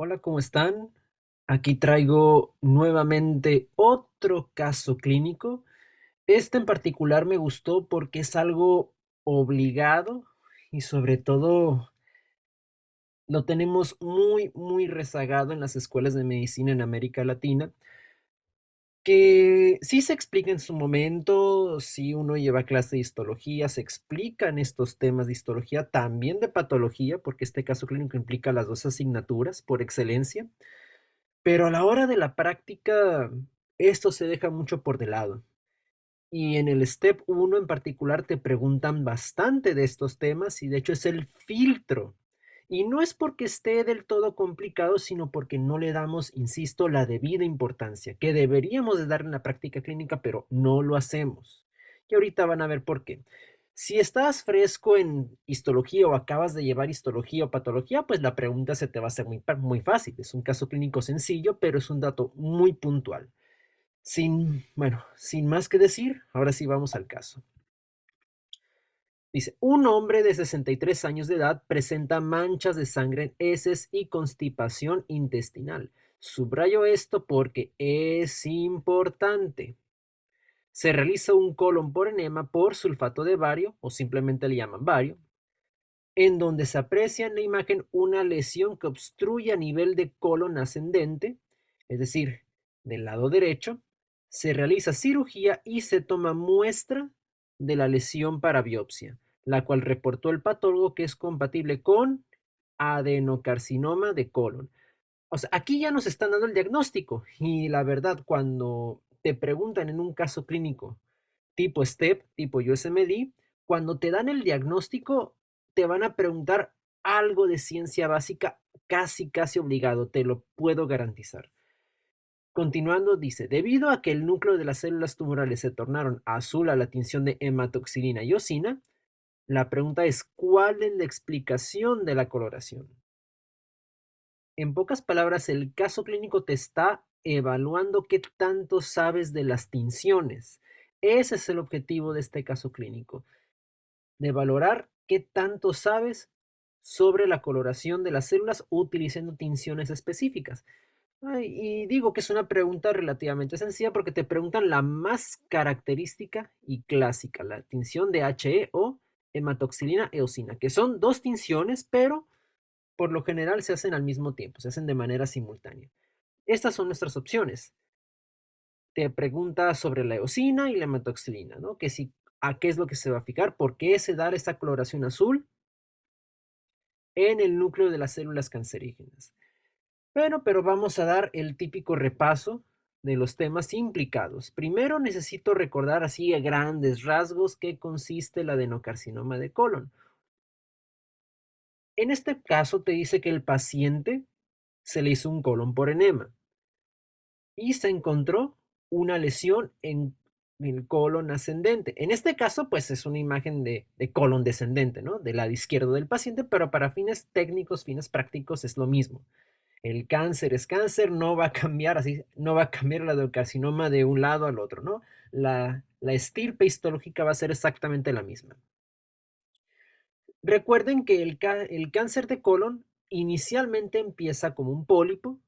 Hola, ¿cómo están? Aquí traigo nuevamente otro caso clínico. Este en particular me gustó porque es algo obligado y sobre todo lo tenemos muy rezagado en las escuelas de medicina en América Latina, que sí se explica en su momento, si uno lleva clase de histología, se explican estos temas de histología, también de patología, porque este caso clínico implica las dos asignaturas por excelencia. Pero a la hora de la práctica, esto se deja mucho por de lado. Y en el Step 1 en particular te preguntan bastante de estos temas y de hecho es el filtro. Y no es porque esté del todo complicado, sino porque no le damos, insisto, la debida importancia que deberíamos de dar en la práctica clínica, pero no lo hacemos. Y ahorita van a ver por qué. Si estás fresco en histología o acabas de llevar histología o patología, pues la pregunta se te va a hacer muy fácil. Es un caso clínico sencillo, pero es un dato muy puntual. Sin más que decir, ahora sí vamos al caso. Dice, un hombre de 63 años de edad presenta manchas de sangre en heces y constipación intestinal. Subrayo esto porque es importante. Se realiza un colon por enema por sulfato de bario, o simplemente le llaman bario, en donde se aprecia en la imagen una lesión que obstruye a nivel de colon ascendente, es decir, del lado derecho. Se realiza cirugía y se toma muestra de la lesión para biopsia, la cual reportó el patólogo que es compatible con adenocarcinoma de colon. O sea, aquí ya nos están dando el diagnóstico y la verdad, cuando te preguntan en un caso clínico tipo STEP, tipo USMLE, cuando te dan el diagnóstico, te van a preguntar algo de ciencia básica casi obligado, te lo puedo garantizar. Continuando, dice, debido a que el núcleo de las células tumorales se tornaron azul a la tinción de hematoxilina y eosina, la pregunta es, ¿cuál es la explicación de la coloración? En pocas palabras, el caso clínico te está evaluando qué tanto sabes de las tinciones. Ese es el objetivo de este caso clínico, de valorar qué tanto sabes sobre la coloración de las células utilizando tinciones específicas. Y digo que es una pregunta relativamente sencilla porque te preguntan la más característica y clásica, la tinción de HE o hematoxilina eosina, que son dos tinciones, pero por lo general se hacen al mismo tiempo, se hacen de manera simultánea. Estas son nuestras opciones. Te pregunta sobre la eosina y la hematoxilina, ¿no? Que si a qué es lo que se va a fijar, por qué se da esta coloración azul en el núcleo de las células cancerígenas. Bueno, pero vamos a dar el típico repaso de los temas implicados. Primero necesito recordar así a grandes rasgos qué consiste el adenocarcinoma de colon. En este caso te dice que el paciente se le hizo un colon por enema y se encontró una lesión en el colon ascendente. En este caso, pues es una imagen de colon descendente, ¿no? Del lado izquierdo del paciente, pero para fines técnicos, fines prácticos, es lo mismo. El cáncer es cáncer, no va a cambiar así, no va a cambiar el adenocarcinoma de un lado al otro, ¿no? La estirpe histológica va a ser exactamente la misma. Recuerden que el cáncer de colon inicialmente empieza como un pólipo,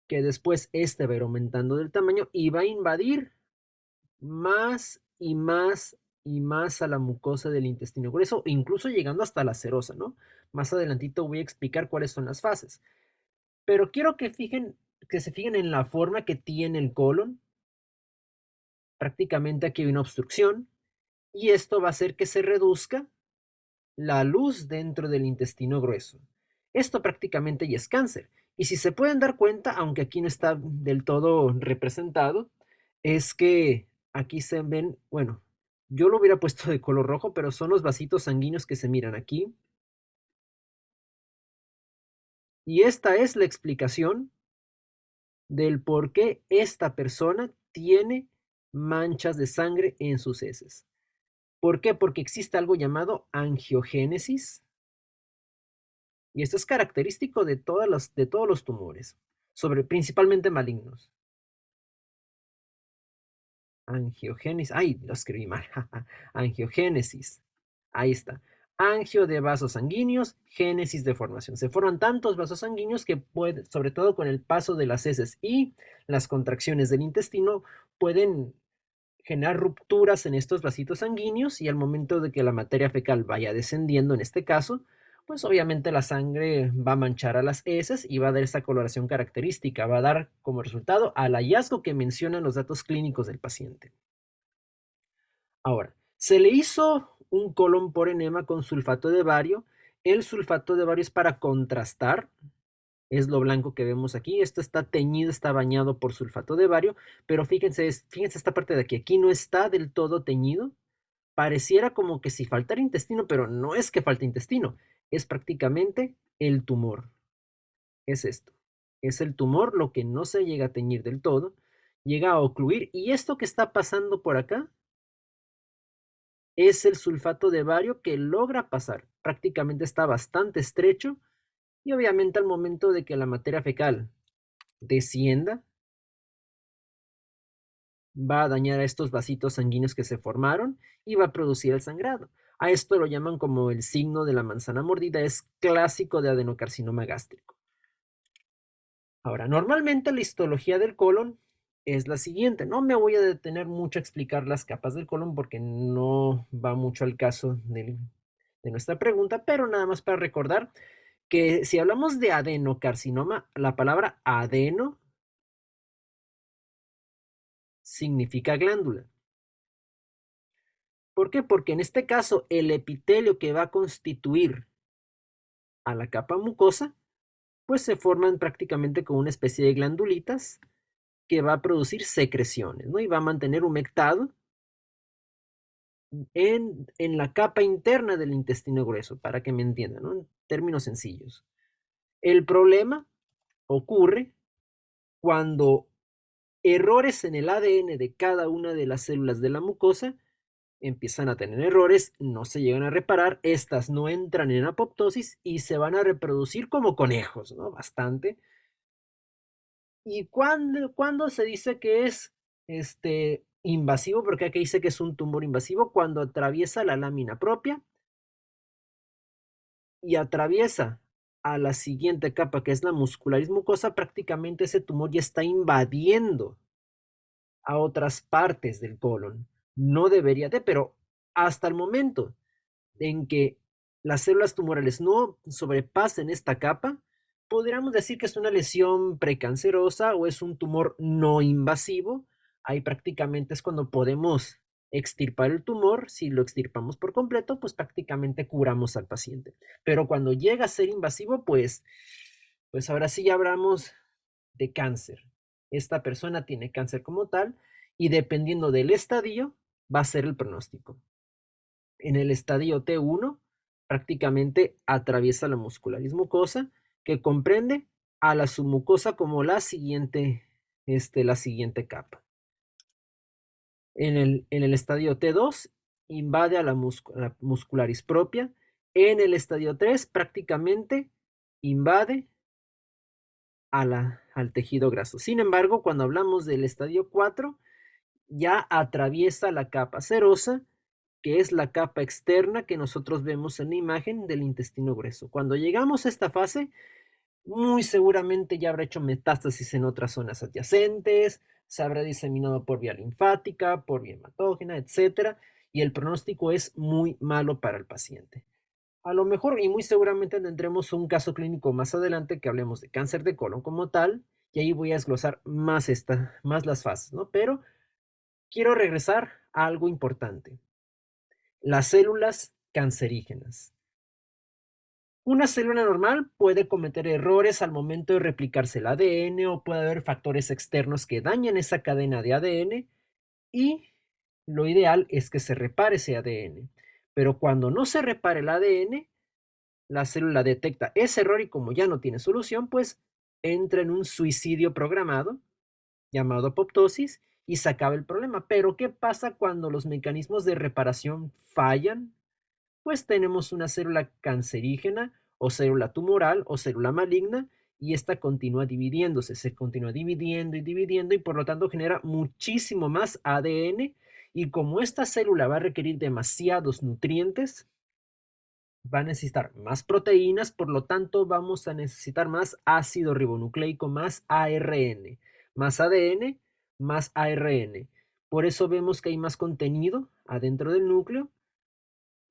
que después este va a ir aumentando del tamaño y va a invadir más y más y más a la mucosa del intestino grueso, incluso llegando hasta la serosa, ¿no? Más adelantito voy a explicar cuáles son las fases. Pero quiero que se fijen en la forma que tiene el colon. Prácticamente aquí hay una obstrucción y esto va a hacer que se reduzca la luz dentro del intestino grueso. Esto prácticamente ya es cáncer. Y si se pueden dar cuenta, aunque aquí no está del todo representado, es que aquí se ven, bueno, yo lo hubiera puesto de color rojo, pero son los vasitos sanguíneos que se miran aquí. Y esta es la explicación del por qué esta persona tiene manchas de sangre en sus heces. ¿Por qué? Porque existe algo llamado angiogénesis y esto es característico de todos los tumores, sobre principalmente malignos. Angiogénesis, ay, lo escribí mal. Angiogénesis. Ahí está. angio de vasos sanguíneos, génesis de formación. Se forman tantos vasos sanguíneos que sobre todo con el paso de las heces y las contracciones del intestino, pueden generar rupturas en estos vasitos sanguíneos y al momento de que la materia fecal vaya descendiendo, en este caso, pues obviamente la sangre va a manchar a las heces y va a dar esa coloración característica, va a dar como resultado al hallazgo que mencionan los datos clínicos del paciente. Ahora, se le hizo un colon por enema con sulfato de bario. El sulfato de bario es para contrastar, es lo blanco que vemos aquí. Esto está teñido, está bañado por sulfato de bario, pero fíjense, fíjense esta parte de aquí. Aquí no está del todo teñido. Pareciera como que si faltara intestino, pero no es que falte intestino, es prácticamente el tumor. Es esto. Es el tumor lo que no se llega a teñir del todo, llega a ocluir. Y esto que está pasando por acá es el sulfato de bario que logra pasar. Prácticamente está bastante estrecho y obviamente al momento de que la materia fecal descienda, va a dañar a estos vasitos sanguíneos que se formaron y va a producir el sangrado. A esto lo llaman como el signo de la manzana mordida, es clásico de adenocarcinoma gástrico. Ahora, normalmente la histología del colon es la siguiente. No me voy a detener mucho a explicar las capas del colon porque no va mucho al caso de nuestra pregunta, pero nada más para recordar que si hablamos de adenocarcinoma, la palabra adeno significa glándula. ¿Por qué? Porque en este caso el epitelio que va a constituir a la capa mucosa, pues se forman prácticamente como una especie de glandulitas que va a producir secreciones, ¿no? Y va a mantener humectado en la capa interna del intestino grueso, para que me entiendan, ¿no? En términos sencillos. El problema ocurre cuando errores en el ADN de cada una de las células de la mucosa empiezan a tener errores, no se llegan a reparar, estas no entran en apoptosis y se van a reproducir como conejos, ¿no? Bastante. ¿Y cuándo se dice que es invasivo? Porque aquí dice que es un tumor invasivo cuando atraviesa la lámina propia y atraviesa a la siguiente capa, que es la muscularis mucosa, prácticamente ese tumor ya está invadiendo a otras partes del colon. No debería de, pero hasta el momento en que las células tumorales no sobrepasen esta capa, podríamos decir que es una lesión precancerosa o es un tumor no invasivo. Ahí prácticamente es cuando podemos extirpar el tumor. Si lo extirpamos por completo, pues prácticamente curamos al paciente. Pero cuando llega a ser invasivo, pues ahora sí ya hablamos de cáncer. Esta persona tiene cáncer como tal y dependiendo del estadio va a ser el pronóstico. En el estadio T1 prácticamente atraviesa la muscularis mucosa que comprende a la submucosa como la siguiente capa. En el estadio T2 invade a la muscularis propia. En el estadio 3 prácticamente invade al tejido graso. Sin embargo, cuando hablamos del estadio 4, ya atraviesa la capa serosa, que es la capa externa que nosotros vemos en la imagen del intestino grueso. Cuando llegamos a esta fase, muy seguramente ya habrá hecho metástasis en otras zonas adyacentes, se habrá diseminado por vía linfática, por vía hematógena, etcétera, y el pronóstico es muy malo para el paciente. A lo mejor y muy seguramente tendremos un caso clínico más adelante que hablemos de cáncer de colon como tal, y ahí voy a desglosar más las fases, ¿no? Pero quiero regresar a algo importante, las células cancerígenas. Una célula normal puede cometer errores al momento de replicarse el ADN o puede haber factores externos que dañen esa cadena de ADN y lo ideal es que se repare ese ADN. Pero cuando no se repare el ADN, la célula detecta ese error y como ya no tiene solución, pues entra en un suicidio programado llamado apoptosis y se acaba el problema. Pero ¿qué pasa cuando los mecanismos de reparación fallan? Pues tenemos una célula cancerígena o célula tumoral o célula maligna y esta continúa dividiéndose, se continúa dividiendo y dividiendo y por lo tanto genera muchísimo más ADN y como esta célula va a requerir demasiados nutrientes, Va a necesitar más proteínas, por lo tanto vamos a necesitar más ácido ribonucleico, más ARN, más ADN, más ARN. Por eso vemos que hay más contenido adentro del núcleo.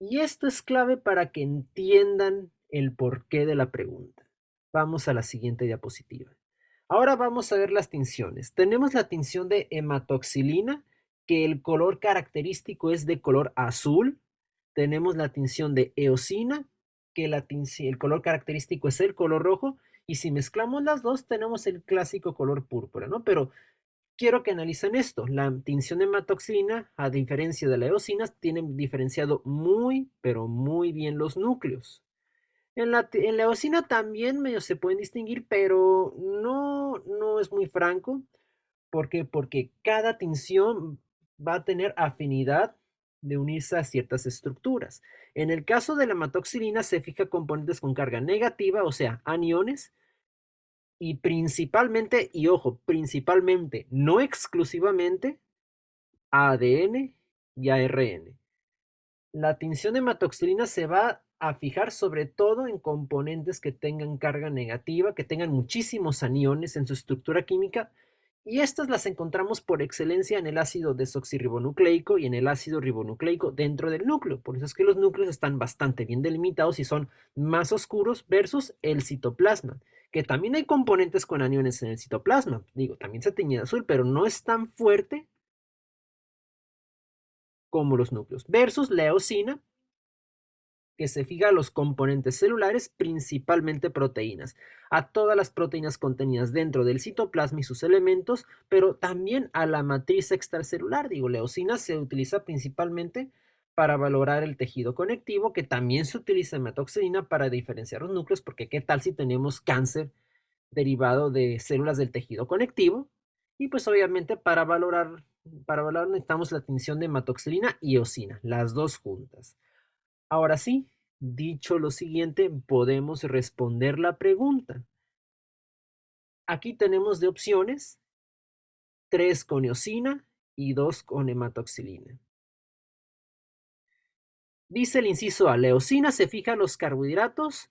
Y esto es clave para que entiendan el porqué de la pregunta. Vamos a la siguiente diapositiva. Ahora vamos a ver las tinciones. Tenemos la tinción de hematoxilina, que el color característico es de color azul. Tenemos la tinción de eosina, que el color característico es el color rojo. Y si mezclamos las dos, tenemos el clásico color púrpura, ¿no? Pero quiero que analicen esto. La tinción de hematoxilina, a diferencia de la eosina, tiene diferenciado muy, pero muy bien los núcleos. En la eosina también medio se pueden distinguir, pero no es muy franco. ¿Por qué? Porque cada tinción va a tener afinidad de unirse a ciertas estructuras. En el caso de la hematoxilina se fija componentes con carga negativa, o sea, aniones, y principalmente, y ojo, principalmente, no exclusivamente, ADN y ARN. La tinción de hematoxilina se va a fijar sobre todo en componentes que tengan carga negativa, que tengan muchísimos aniones en su estructura química, y estas las encontramos por excelencia en el ácido desoxirribonucleico y en el ácido ribonucleico dentro del núcleo. Por eso es que los núcleos están bastante bien delimitados y son más oscuros versus el citoplasma, que también hay componentes con aniones en el citoplasma. Digo, también se teñe de azul, pero no es tan fuerte como los núcleos. Versus la eosina, que se fija a los componentes celulares, principalmente proteínas, a todas las proteínas contenidas dentro del citoplasma y sus elementos, pero también a la matriz extracelular. Digo, la eosina se utiliza principalmente para valorar el tejido conectivo, que también se utiliza en hematoxilina para diferenciar los núcleos, porque qué tal si tenemos cáncer derivado de células del tejido conectivo. Y pues obviamente para valorar necesitamos la tinción de hematoxilina y eosina, las dos juntas. Ahora sí, dicho lo siguiente, podemos responder la pregunta. Aquí tenemos de opciones 3 con eosina y 2 con hematoxilina. Dice el inciso A, la eosina se fija a los carbohidratos.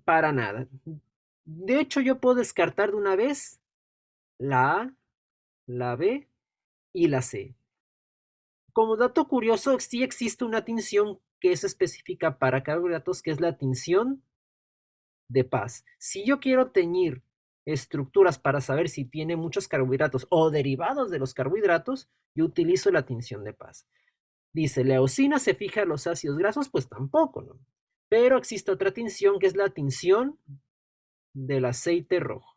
Para nada. De hecho, yo puedo descartar de una vez la A, la B y la C. Como dato curioso, sí existe una tinción que es específica para carbohidratos, que es la tinción de paz. Si yo quiero teñir estructuras para saber si tiene muchos carbohidratos o derivados de los carbohidratos, yo utilizo la tinción de paz. Dice, ¿la eosina se fija en los ácidos grasos? Pues tampoco, ¿no? Pero existe otra tinción que es la tinción del aceite rojo.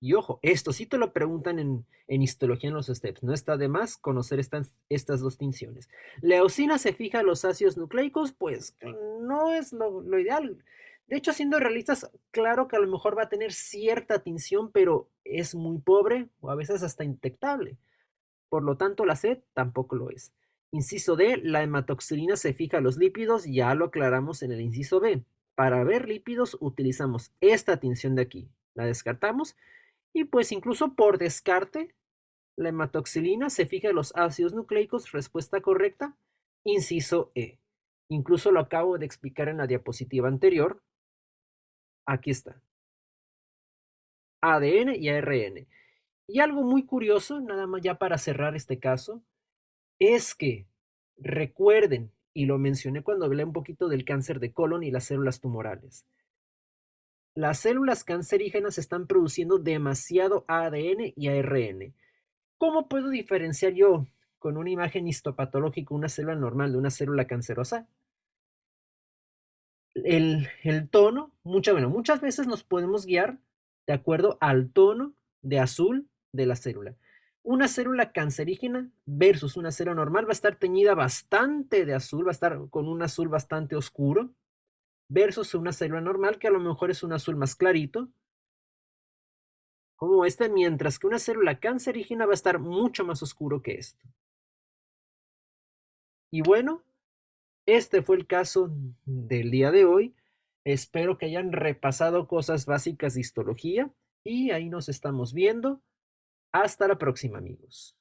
Y ojo, esto sí te lo preguntan en histología en los steps. No está de más conocer estas dos tinciones. ¿La eosina se fija en los ácidos nucleicos? Pues no es lo ideal. De hecho, siendo realistas, claro que a lo mejor va a tener cierta tinción, pero es muy pobre o a veces hasta indetectable. Por lo tanto, la C tampoco lo es. Inciso D, la hematoxilina se fija a los lípidos, ya lo aclaramos en el inciso B. Para ver lípidos utilizamos esta tinción de aquí. La descartamos y pues incluso por descarte, la hematoxilina se fija en los ácidos nucleicos, respuesta correcta, inciso E. Incluso lo acabo de explicar en la diapositiva anterior. Aquí está. ADN y ARN. Y algo muy curioso, nada más ya para cerrar este caso, es que recuerden, y lo mencioné cuando hablé un poquito del cáncer de colon y las células tumorales, las células cancerígenas están produciendo demasiado ADN y ARN. ¿Cómo puedo diferenciar yo con una imagen histopatológica una célula normal de una célula cancerosa? El tono, muchas veces nos podemos guiar de acuerdo al tono de azul de la célula. Una célula cancerígena versus una célula normal va a estar teñida bastante de azul, va a estar con un azul bastante oscuro, versus una célula normal que a lo mejor es un azul más clarito, como este, mientras que una célula cancerígena va a estar mucho más oscuro que esto. Y bueno, este fue el caso del día de hoy. Espero que hayan repasado cosas básicas de histología y ahí nos estamos viendo. Hasta la próxima, amigos.